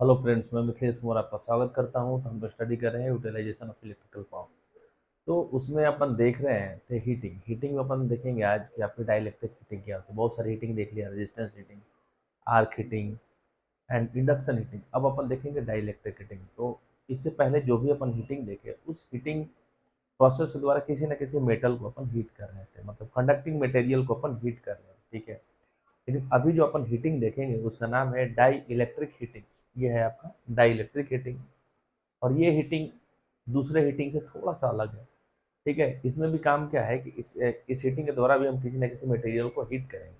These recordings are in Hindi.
हेलो फ्रेंड्स, मैं मिथिलेश कुमार आपका स्वागत करता हूं। तो हम लोग स्टडी कर रहे हैं यूटिलाइजेशन ऑफ इलेक्ट्रिकल पावर। तो उसमें अपन देख रहे हैं थे हीटिंग। हीटिंग में अपन देखेंगे आज कि आपकी डाइलेक्ट्रिक हीटिंग क्या होती है। बहुत सारी हीटिंग देख लिया, resistance heating, arc heating and induction heating. अब अपन देखेंगे डाइलेक्ट्रिक हीटिंग। तो इससे पहले जो भी अपन हीटिंग देखे, उस हीटिंग प्रोसेस के द्वारा किसी न किसी मेटल को अपन हीट कर रहे थे, मतलब कंडक्टिंग मटेरियल को अपन हीट कर रहे हैं, ठीक है। लेकिन अभी जो अपन हीटिंग देखेंगे उसका नाम है डाई इलेक्ट्रिक हीटिंग। ये है आपका डाई इलेक्ट्रिक हीटिंग। और ये हीटिंग दूसरे हीटिंग से थोड़ा सा अलग है, ठीक है। इसमें भी काम क्या है कि इस हीटिंग के द्वारा भी हम किसी न किसी मटेरियल को हीट करेंगे।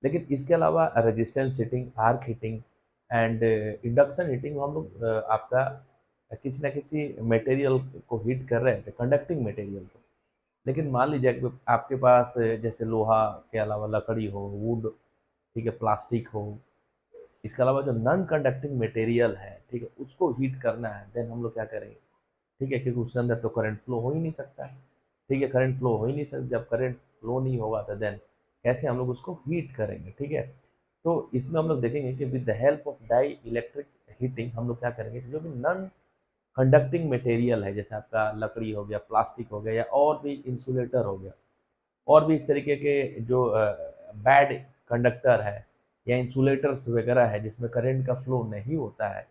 लेकिन इसके अलावा resistance heating, arc heating and induction heating में हम लोग आपका किसी न किसी मटेरियल को हीट कर रहे थे, कंडक्टिंग मटेरियल को। लेकिन मान लीजिए कि आपके पास जैसे लोहा के अलावा लकड़ी हो, वुड, ठीक है, प्लास्टिक हो, इसके अलावा जो नॉन कंडक्टिंग मटेरियल है, ठीक है, उसको हीट करना है, देन हम लोग क्या करेंगे, ठीक है, क्योंकि उसके अंदर तो करंट फ्लो हो ही नहीं सकता है, ठीक है। करंट फ्लो हो ही नहीं सकता, जब करंट फ्लो नहीं होगा तो देन कैसे हम लोग उसको हीट करेंगे, ठीक है। तो इसमें हम लोग देखेंगे कि with the help of dielectric heating हम लोग क्या करेंगे, जो भी नॉन कंडक्टिंग मटेरियल है, जैसे आपका लकड़ी हो गया, प्लास्टिक हो गया, या और भी इंसुलेटर हो गया, और भी इस तरीके के जो बैड कंडक्टर है या इंसुलेटर्स वगैरह है जिसमें करंट का फ्लो नहीं होता है,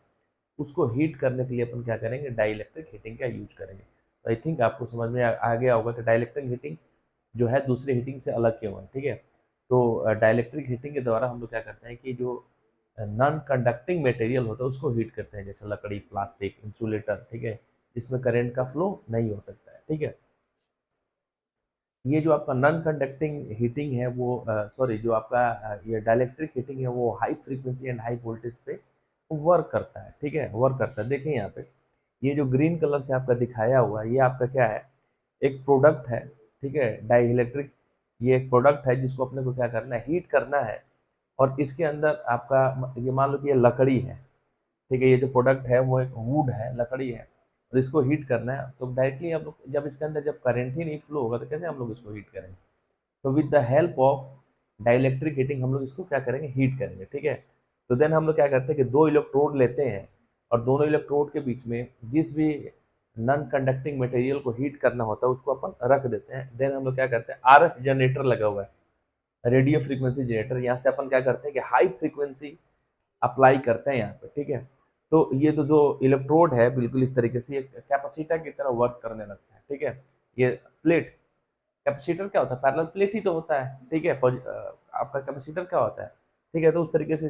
उसको हीट करने के लिए अपन क्या करेंगे, डाइलेक्ट्रिक हीटिंग का यूज करेंगे। तो आई थिंक आपको समझ में आ गया होगा कि डाइलेक्ट्रिक हीटिंग जो है दूसरे हीटिंग से अलग क्यों है, ठीक है। तो डाइलेक्ट्रिक हीटिंग के द्वारा हम लोग क्या करते हैं कि जो नॉन कंडक्टिंग मटेरियल होता है उसको हीट करते हैं, जैसे लकड़ी, प्लास्टिक, इंसुलेटर, ठीक है, इसमें करंट का फ्लो नहीं हो सकता है, ठीक है। ये जो आपका नॉन कंडक्टिंग हीटिंग है वो सॉरी, जो आपका ये डाइलेक्ट्रिक हीटिंग है वो high frequency and high voltage पे वर्क करता है, ठीक है, वर्क करता है। देखिए यहाँ पे ये जो ग्रीन कलर से आपका दिखाया हुआ है, ये आपका क्या है, एक प्रोडक्ट है, ठीक है, डाई इलेक्ट्रिक। ये एक प्रोडक्ट है जिसको अपने को क्या करना है, हीट करना है। और इसके अंदर आपका ये मान लो कि ये लकड़ी है, ठीक है, ये जो प्रोडक्ट है वो एक वुड है, लकड़ी है, और इसको हीट करना है। तो डायरेक्टली हम लोग जब इसके अंदर जब करंट ही नहीं फ्लो होगा तो कैसे हम लोग इसको हीट करेंगे। तो with the help of dielectric heating हम लोग इसको क्या करेंगे, हीट करेंगे, ठीक है। तो देन हम लोग क्या करते हैं कि दो इलेक्ट्रोड लेते हैं, और दोनों इलेक्ट्रोड के बीच में जिस भी नॉन कंडक्टिंग मटेरियल को हीट करना होता है उसको अपन रख देते हैं। देन हम लोग क्या करते हैं, आरएफ जनरेटर लगा हुआ है, रेडियो फ्रीक्वेंसी जनरेटर, यहाँ से अपन क्या करते हैं कि हाई फ्रीक्वेंसी अप्लाई करते हैं यहाँ पे, ठीक है। तो ये तो जो इलेक्ट्रोड है बिल्कुल इस तरीके से ये कैपेसिटर की तरह वर्क करने लगता है, ठीक है। ये प्लेट, कैपेसिटर क्या होता है, पैरेलल प्लेट ही तो होता है, ठीक है। आपका कैपेसिटर क्या होता है, ठीक है। तो उस तरीके से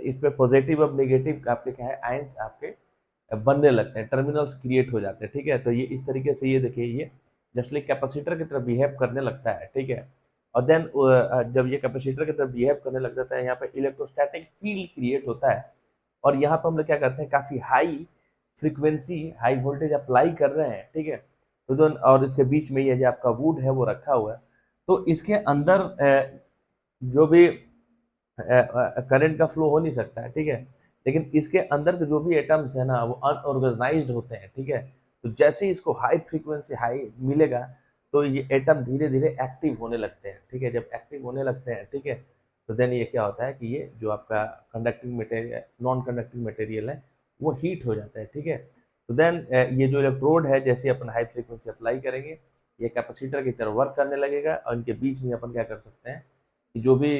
इस पे पॉजिटिव और नेगेटिव आपके क्या है, आयंस आपके बनने लगते हैं, टर्मिनल्स क्रिएट हो जाते हैं, ठीक है। तो ये इस तरीके से ये देखिए, ये जस्ट लाइक कैपेसिटर की तरह बिहेव करने लगता है, ठीक है। और देन जब ये कैपेसिटर की तरह बिहेव करने लग जाता है, यहाँ पे इलेक्ट्रोस्टैटिक फील्ड क्रिएट होता है। और यहाँ पर हम लोग क्या करते हैं, काफ़ी high frequency, high voltage apply कर रहे हैं, ठीक है। तो और इसके बीच में ये जो आपका वुड है वो रखा हुआ है। तो इसके अंदर जो भी करंट का फ्लो हो नहीं सकता है, ठीक है। लेकिन इसके अंदर के जो भी एटम्स है ना वो अनऑर्गेनाइज्ड होते हैं, ठीक है। तो जैसे ही इसको हाई फ्रीक्वेंसी हाई मिलेगा तो ये एटम धीरे धीरे एक्टिव होने लगते हैं, ठीक है। जब एक्टिव होने लगते हैं, ठीक है, तो देन ये क्या होता है कि ये जो आपका conducting material, non conducting material है, वो हीट हो जाता है, ठीक है। तो देन ये जो इलेक्ट्रोड है, जैसे अपन हाई फ्रीक्वेंसी अप्लाई करेंगे, ये कैपेसिटर की तरह वर्क करने लगेगा, और इनके बीच में अपन क्या कर सकते हैं कि जो भी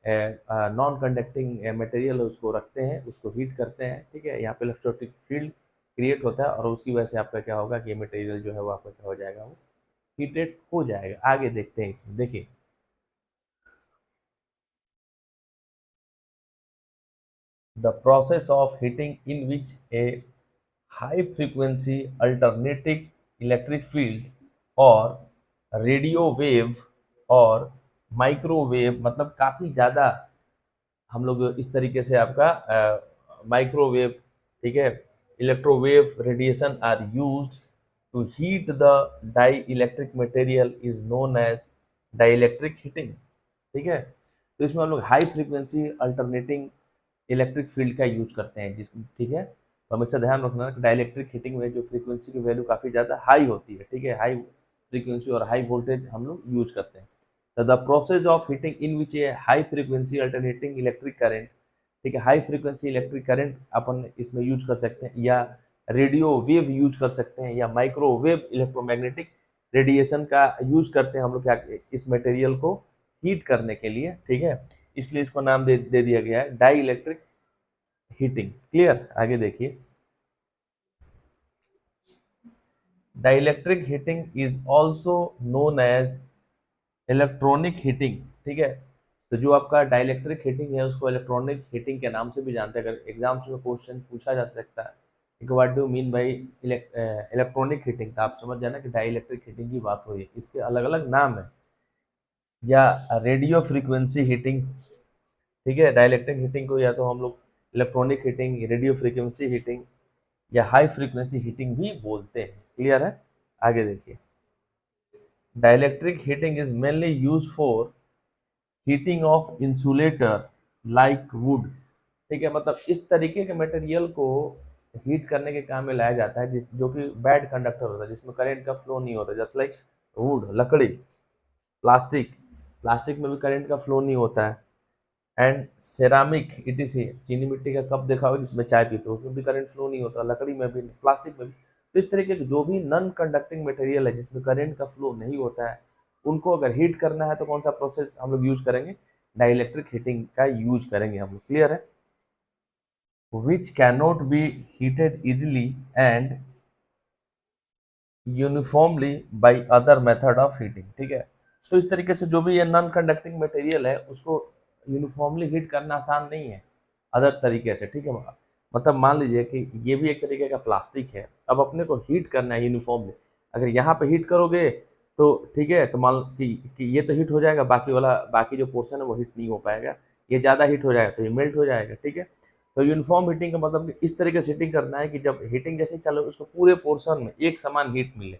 नॉन कंडक्टिंग मटेरियल है उसको रखते हैं, उसको हीट करते हैं, ठीक है। यहाँ पे इलेक्ट्रोस्टैटिक फील्ड क्रिएट होता है, और उसकी वजह से आपका क्या होगा कि ये मटेरियल जो है वो आपका क्या हो जाएगा, वो हीटेड हो जाएगा। आगे देखते हैं, इसमें देखिए the process of heating in which A high frequency alternating electric field और रेडियो वेव और माइक्रोवेव, मतलब काफ़ी ज़्यादा हम लोग इस तरीके से आपका माइक्रोवेव, ठीक है, electrowave radiation are used to heat the dielectric material is known as dielectric heating, ठीक है। तो इसमें हम लोग high frequency alternating electric field का यूज करते हैं, जिस, ठीक है। तो हमेशा ध्यान रखना कि डाइलेक्ट्रिक हीटिंग में जो फ्रीक्वेंसी की वैल्यू काफ़ी ज़्यादा हाई होती है, ठीक है, हाई फ्रीक्वेंसी और हाई वोल्टेज हम लोग यूज करते हैं। The process of heating in which a high frequency alternating electric current ठीक है। हाई फ्रीक्वेंसी इलेक्ट्रिक करंट अपन इसमें यूज कर सकते हैं, या रेडियो वेव यूज कर सकते हैं, या माइक्रोवेव इलेक्ट्रोमैग्नेटिक रेडिएशन का यूज करते हैं हम लोग क्या इस मटेरियल को हीट करने के लिए, ठीक है। इसलिए इसको नाम दे दिया गया है डाई इलेक्ट्रिक हीटिंग। क्लियर? आगे देखिए, dielectric heating is also known as electronic heating, ठीक है। तो जो आपका डाइलेक्ट्रिक हीटिंग है उसको इलेक्ट्रॉनिक हीटिंग के नाम से भी जानते हैं। अगर एग्जाम्स में क्वेश्चन पूछा जा सकता है कि what do mean by electronic heating, तो आप समझ जाना कि डाइलेक्ट्रिक हीटिंग की बात हो रही है। इसके अलग अलग नाम है, या रेडियो फ्रीक्वेंसी हीटिंग, ठीक है। डाइलेक्ट्रिक हीटिंग को या तो हम लोग electronic heating, radio frequency heating, या हाई फ्रीक्वेंसी हीटिंग भी बोलते हैं। क्लियर है? आगे देखिए, dielectric heating is mainly use for heating of insulator like would, ठीक है। मतलब इस तरीके के मटेरियल को हीट करने के काम में लाया जाता है जो कि बैड कंडक्टर होता है, जिसमें करंट का फ्लो नहीं होता, जस्ट लाइक वुड, लकड़ी, प्लास्टिक, प्लास्टिक में भी करंट का फ्लो नहीं होता है, एंड सेरामिक इटीसी, चीनी मिट्टी का कप देखा होगा जिसमें चाय पीते हो, उसमें भी करंट फ्लो नहीं होता, लकड़ी में भी, प्लास्टिक में भी। तो इस तरीके के जो भी नॉन कंडक्टिंग मटेरियल है जिसमें करंट का फ्लो नहीं होता है, उनको अगर हीट करना है तो कौन सा प्रोसेस हम लोग यूज करेंगे? डाइलेक्ट्रिक हीटिंग का यूज करेंगे हम लोग। क्लियर है? Which cannot be heated easily and uniformly by other method of heating, ठीक है। तो इस तरीके से जो भी ये नॉन कंडक्टिंग मटेरियल है उसको यूनिफॉर्मली हीट करना आसान नहीं है अदर तरीके से, ठीक है। मतलब मान लीजिए कि ये भी एक तरीके का प्लास्टिक है, अब अपने को हीट करना है यूनिफॉर्मली। अगर यहाँ पे हीट करोगे तो ठीक है, तो मान कि ये तो हीट हो जाएगा, बाकी वाला बाकी जो पोर्शन है वो हीट नहीं हो पाएगा। ये ज़्यादा हीट हो जाएगा तो ये मेल्ट हो जाएगा, ठीक है। तो यूनिफॉर्म हीटिंग का मतलब कि इस तरीके से हीटिंग करना है कि जब हीटिंग जैसे चले उसको पूरे पोर्शन में एक समान हीट मिले,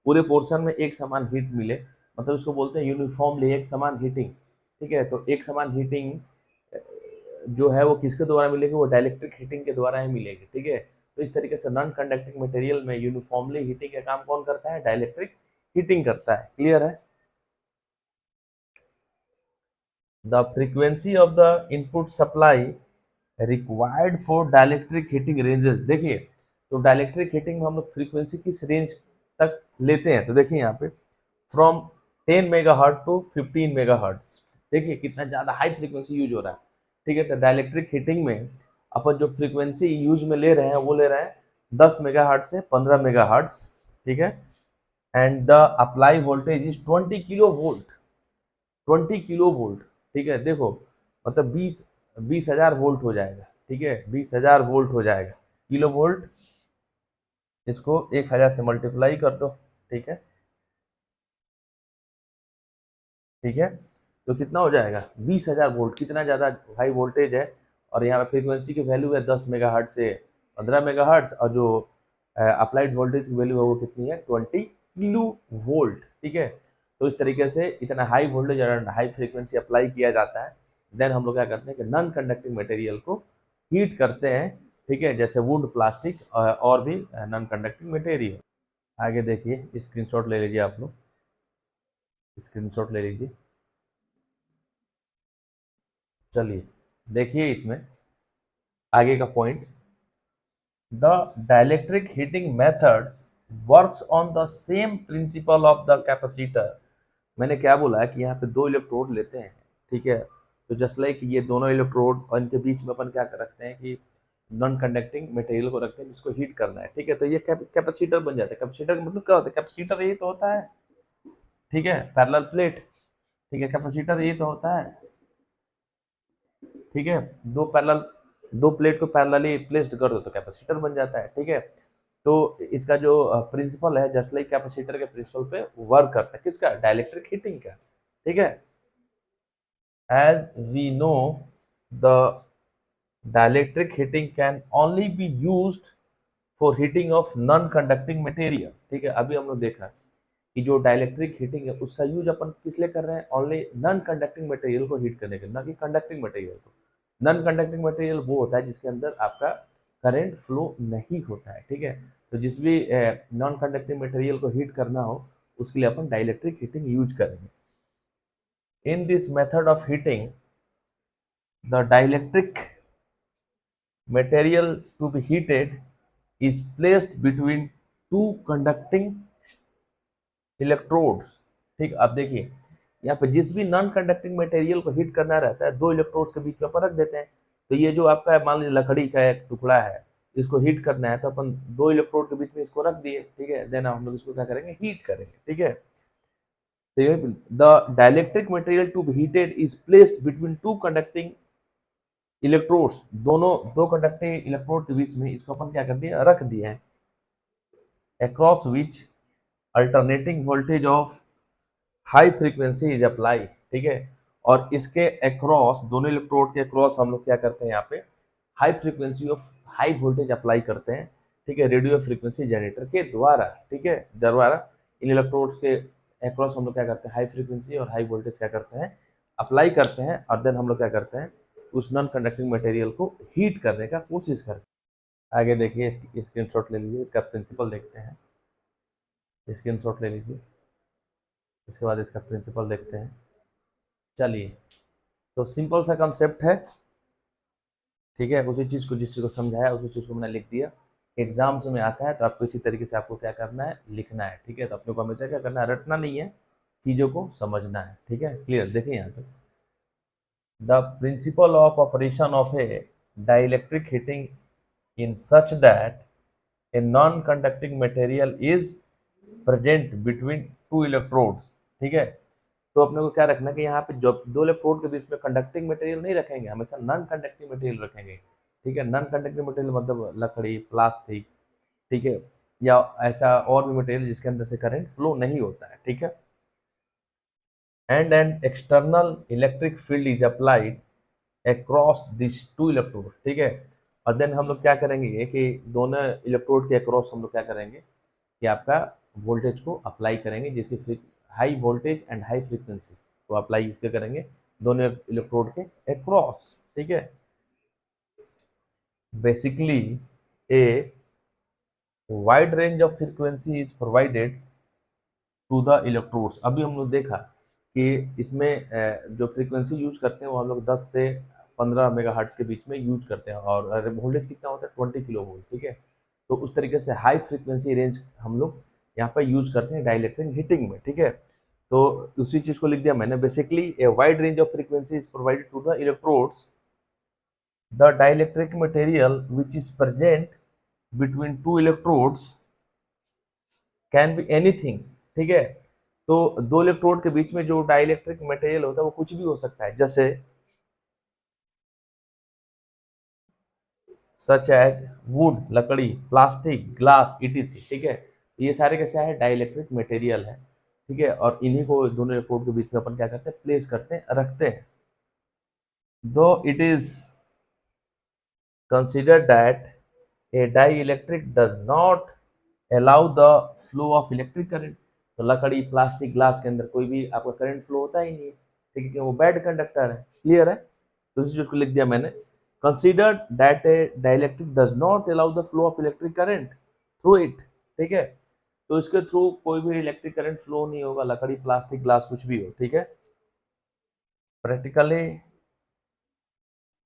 पूरे पोर्शन में एक समान हीट मिले, मतलब इसको बोलते हैं यूनिफॉर्मली एक समान हीटिंग, ठीक है। तो एक समान हीटिंग जो है वो किसके द्वारा मिलेगी? वो डाइलेक्ट्रिक हीटिंग के द्वारा ही मिलेगी, ठीक है। तो इस तरीके से नॉन कंडक्टिंग मटेरियल में यूनिफॉर्मली हीटिंग का काम कौन करता है? डाइलेक्ट्रिक हीटिंग करता है। क्लियर है? The frequency of the input supply required for dielectric heating ranges, देखिए तो डाइलेक्ट्रिक हीटिंग में हम लोग फ्रीक्वेंसी किस रेंज तक लेते हैं? तो देखिए यहाँ पे फ्रॉम 10 मेगाहर्ट्ज टू 15 मेगाहर्ट्ज, देखिए कितना ज़्यादा हाई फ्रीक्वेंसी यूज हो रहा है, ठीक है। तो डाइलेक्ट्रिक हीटिंग में अपन जो फ्रीक्वेंसी यूज में ले रहे हैं वो ले रहे हैं 10 मेगाहर्ट्ज से 15 मेगाहर्ट्ज, ठीक है। And the apply voltage is 20 kilo volt, 20 kilo volt, ठीक है। देखो मतलब 20,000 वोल्ट हो जाएगा, ठीक है, 20,000 वोल्ट हो जाएगा। किलो वोल्ट, इसको 1,000 से मल्टीप्लाई कर दो, ठीक है, ठीक है। तो कितना हो जाएगा? 20,000 वोल्ट, कितना ज़्यादा हाई वोल्टेज है। और यहाँ पे फ्रीक्वेंसी की वैल्यू है 10 मेगाहर्ट्ज से 15 मेगाहर्ट्ज, और जो अप्लाइड वोल्टेज की वैल्यू है वो कितनी है? 20 किलो वोल्ट, ठीक है। तो इस तरीके से इतना हाई वोल्टेज और हाई फ्रीक्वेंसी अप्लाई किया जाता है। देन हम लोग क्या करते हैं कि नॉन कंडक्टिंग मटेरियल को हीट करते हैं, ठीक है, जैसे वुड, प्लास्टिक और भी नॉन कंडक्टिंग मटेरियल। आगे देखिए, स्क्रीनशॉट ले लीजिए आप लोग, स्क्रीनशॉट ले लीजिए। चलिए देखिए इसमें आगे का point, the dielectric heating methods works on the same principle of the capacitor. मैंने क्या बोला है कि यहाँ पे दो इलेक्ट्रोड लेते हैं, ठीक है। तो जस्ट लाइक ये दोनों इलेक्ट्रोड और इनके बीच में अपन क्या रखते हैं कि नॉन कंडक्टिंग मटेरियल को रखते हैं जिसको हीट करना है, ठीक है। तो ये कैपेसिटर बन जाता है। कैपेसिटर का मतलब क्या होता है? कैपेसिटर ये तो होता है, ठीक है, पैरेलल प्लेट, ठीक है। कैपेसिटर ये तो होता है, ठीक है, दो प्लेट को पैरेलली प्लेस्ड कर दो तो कैपेसिटर बन जाता है, ठीक है। तो इसका जो प्रिंसिपल है जस्ट लाइक कैपेसिटर के प्रिंसिपल पे वर्क करता है, किसका? डाइलेक्ट्रिक हीटिंग का, ठीक है। As we know the dielectric heating can only be used for heating of non conducting material, ठीक है। अभी हम लोग देखा कि जो डाइलेक्ट्रिक हीटिंग है उसका यूज अपन किस लिए कर रहे हैं? ओनली नॉन कंडक्टिंग मटेरियल को हीट करने के, ना कि कंडक्टिंग मटेरियल को। नॉन कंडक्टिंग मटेरियल वो होता है जिसके अंदर आपका करंट फ्लो नहीं होता है, ठीक है। तो जिस भी नॉन कंडक्टिंग मटेरियल को हीट करना हो उसके लिए अपन डाइलेक्ट्रिक हीटिंग यूज करेंगे। In this method of heating the dielectric material to be heated is placed between two conducting electrodes। ठीक, अब देखिए यहाँ पे जिस भी नॉन कंडक्टिंग मटेरियल को हीट करना रहता है, दो इलेक्ट्रोड्स के बीच में अपन रख देते हैं। तो ये जो आपका है, मान लीजिए लकड़ी का एक टुकड़ा है, इसको हीट करना है, तो अपन दो इलेक्ट्रोड के बीच में इसको रख दिए, ठीक है। देन हम लोग इसको क्या करेंगे, हीट करेंगे, ठीक है। तो ये the dielectric material to be heated is placed between two conducting electrodes, दोनों दो कंडक्टिंग इलेक्ट्रोड के बीच में इसको अपन क्या कर दिया, रख दिया है। Across which alternating voltage of high frequency is apply, ठीक है। और इसके अक्रॉस, दोनों इलेक्ट्रोड के अक्रॉस हम लोग क्या करते हैं, यहाँ पे high frequency of high voltage apply करते हैं, ठीक है, रेडियो फ्रीक्वेंसी जनरेटर के द्वारा, ठीक है, द्वारा इन इलेक्ट्रोड्स के अक्रॉस हम लोग क्या करते हैं, हाई फ्रीक्वेंसी और हाई वोल्टेज क्या करते हैं, अप्लाई करते हैं। और देन हम लोग क्या करते हैं, उस नॉन कंडक्टिंग मटेरियल को हीट करने का कोशिश करते हैं। आगे देखिए, स्क्रीनशॉट ले लीजिए, इसका प्रिंसिपल देखते हैं। स्क्रीनशॉट ले लीजिए, इसके बाद इसका प्रिंसिपल देखते हैं। चलिए, तो सिंपल सा कंसेप्ट है, ठीक है। उसी चीज़ को, जिस चीज़ को समझाया उसी चीज़ को मैंने लिख दिया। एग्जाम्स में आता है तो आपको इसी तरीके से आपको क्या करना है, लिखना है, ठीक है। तो अपने को हमेशा क्या करना है, रटना नहीं है, चीज़ों को समझना है, ठीक है। क्लियर, देखिए यहाँ पे the principle of operation of A dielectric heating in such that a non conducting material is present between two electrodes, ठीक है। तो अपने को क्या रखना है कि यहाँ पे जो दो इलेक्ट्रोड के बीच में कंडक्टिंग मटेरियल नहीं रखेंगे, हमेशा नॉन कंडक्टिंग मटेरियल रखेंगे, ठीक है। नॉन कंडक्टिंग मटेरियल मतलब लकड़ी, प्लास्टिक, ठीक है, या ऐसा और भी मटेरियल जिसके अंदर से करंट फ्लो नहीं होता है, ठीक है। And an external electric field is applied across this two electrode, ठीक है। और देन हम लोग क्या करेंगे कि दोनों इलेक्ट्रोड के अक्रॉस हम लोग क्या करेंगे कि आपका वोल्टेज को अप्लाई करेंगे, जिसकी high voltage and high frequency को अप्लाई इसके करेंगे दोनों इलेक्ट्रोड के अक्रॉस, ठीक है। Basically a wide range of frequency is provided to the electrodes. अभी हम लोग देखा कि इसमें जो फ्रीक्वेंसी यूज करते हैं वो हम लोग 10 से 15 मेगाहर्ट्ज के बीच में यूज करते हैं, और वोल्टेज कितना होता है, 20 किलो वोल्ट, ठीक है। तो उस तरीके से हाई फ्रीक्वेंसी रेंज हम लोग यहाँ पर यूज करते हैं डाइलेक्ट्रिक हीटिंग में, ठीक है। तो उसी चीज को लिख दिया मैंने, basically a wide range of frequency is provided to the electrodes, the dielectric material which is present between two electrodes can be anything, ठीक है। तो दो इलेक्ट्रोड के बीच में जो डाइलेक्ट्रिक मटेरियल होता है वो कुछ भी हो सकता है, जैसे सच एज वुड, लकड़ी, प्लास्टिक, ग्लास, ईटीसी, ठीक है। ये सारे कैसे है, डाइलेक्ट्रिक मटेरियल है, ठीक है। और इन्हीं को दोनों इलेक्ट्रोड के बीच में अपन क्या करते हैं, प्लेस करते हैं, रखते हैं। दो it is considered that A dielectric does not allow the flow of electric current. तो लकड़ी, प्लास्टिक, ग्लास के अंदर कोई भी आपका करंट फ्लो होता ही नहीं है, ठीक है, कि वो बैड कंडक्टर है। क्लियर है, तो इसी चीज को लिख दिया मैंने, considered that A dielectric does not allow the flow of electric current through it, ठीक है। तो इसके थ्रू कोई भी इलेक्ट्रिक करंट फ्लो नहीं होगा, लकड़ी, प्लास्टिक, ग्लास कुछ भी हो, ठीक है। Practically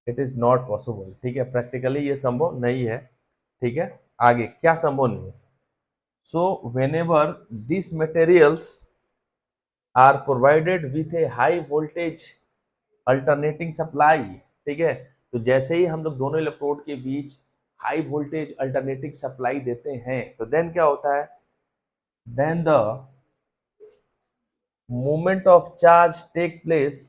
it is not possible, ठीक है, प्रैक्टिकली ये संभव नहीं है, ठीक है। आगे क्या संभव नहीं है, so whenever these materials are provided with a high voltage alternating supply, ठीक है। तो जैसे ही हम लोग दोनों इलेक्ट्रोड के बीच हाई वोल्टेज अल्टरनेटिंग सप्लाई देते हैं, तो देन क्या होता है, then the movement of charge take place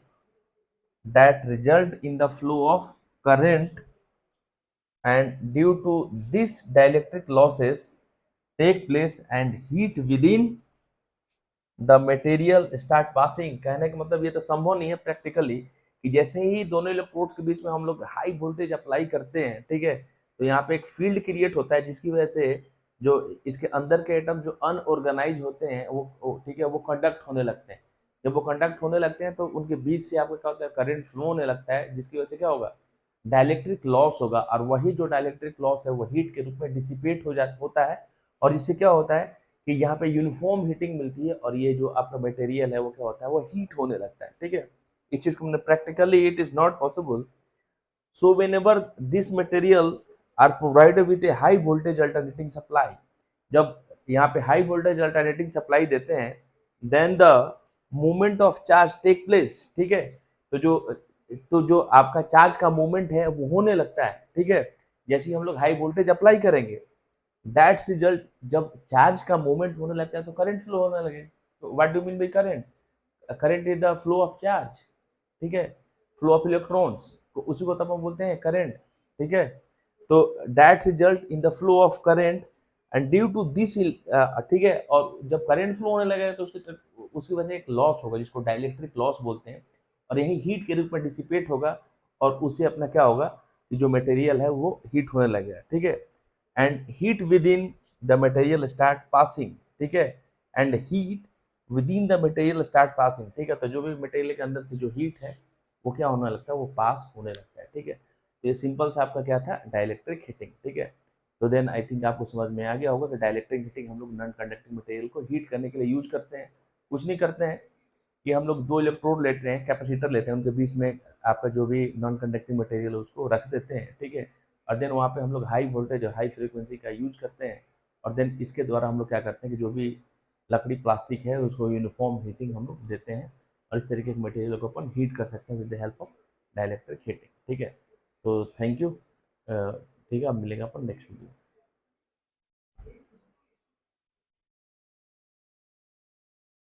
that result in the flow of current, and due to this dielectric losses take place and heat within the material start passing. कहने का मतलब ये तो संभव नहीं है प्रैक्टिकली कि जैसे ही दोनों इलेक्ट्रोड्स के बीच में हम लोग हाई वोल्टेज अप्लाई करते हैं, ठीक है, तो यहाँ पे एक फील्ड क्रिएट होता है जिसकी वजह से जो इसके अंदर के एटम जो अनऑर्गेनाइज होते हैं वो ठीक है, वो कंडक्ट होने लगते हैं। जब वो कंडक्ट होने लगते हैं तो उनके बीच से आपको क्या होता है, करंट फ्लो होने लगता है, जिसकी वजह से क्या होगा, डाइलेक्ट्रिक लॉस होगा। और वही जो डाइलेक्ट्रिक लॉस है वो हीट के रूप में डिसिपेट होता है, और इससे क्या होता है कि यहाँ पे यूनिफॉर्म हीटिंग मिलती है, और ये जो आपका मटेरियल है वो क्या होता है, वो हीट होने लगता है, ठीक है। इस चीज को मैंने practically it is not possible, So whenever this material are provided with a high voltage alternating supply, जब यहाँ पे हाई वोल्टेज अल्टरनेटिंग सप्लाई देते हैं, then the movement of charge take place, ठीक है। तो जो आपका चार्ज का मूवमेंट है वो होने लगता है, ठीक है। जैसे ही हम लोग हाई वोल्टेज अप्लाई करेंगे, दैट्स रिजल्ट, जब चार्ज का मूवमेंट होने लगता है तो करंट फ्लो होने लगे। तो what do mean by current? Current is the flow of charge, ठीक है, फ्लो ऑफ इलेक्ट्रॉन्स, तो उसी को तब हम बोलते हैं करंट, ठीक है। तो that result in the flow of current and due to this, ठीक है। और जब करंट फ्लो होने लगेगा तो उसकी वजह से एक लॉस होगा जिसको डाइलेक्ट्रिक लॉस बोलते हैं, और यही हीट के रूप में डिसिपेट होगा, और उससे अपना क्या होगा कि जो मटेरियल है वो हीट होने लगेगा, ठीक है। And heat with in the material start passing, ठीक है, and heat with in the material start passing, ठीक है। तो जो भी मटेरियल के अंदर से जो हीट है वो क्या होने लगता है, वो पास होने लगता है, ठीक है। तो ये सिंपल सा आपका क्या था, डाइलेक्ट्रिक हीटिंग, ठीक है। तो देन आई थिंक आपको समझ में आ गया होगा कि डाइलेक्ट्रिक हीटिंग हम लोग नॉन कंडक्टिंग मटेरियल को हीट करने के लिए यूज करते हैं। कुछ नहीं करते हैं कि हम लोग दो इलेक्ट्रोड लेते हैं, कैपेसिटर लेते हैं, उनके बीच में आपका जो भी नॉन कंडक्टिंग मटेरियल है उसको रख देते हैं, ठीक है। और देन वहाँ पे हम लोग हाई वोल्टेज और हाई फ्रीक्वेंसी का यूज करते हैं, और देन इसके द्वारा हम लोग क्या करते हैं कि जो भी लकड़ी प्लास्टिक है उसको यूनिफॉर्म हीटिंग हम लोग देते हैं, और इस तरीके के मटेरियल को अपन हीट कर सकते हैं with the help of dielectric heating, ठीक है। तो थैंक यू, ठीक है, अब मिलेंगे अपन नेक्स्ट वीडियो।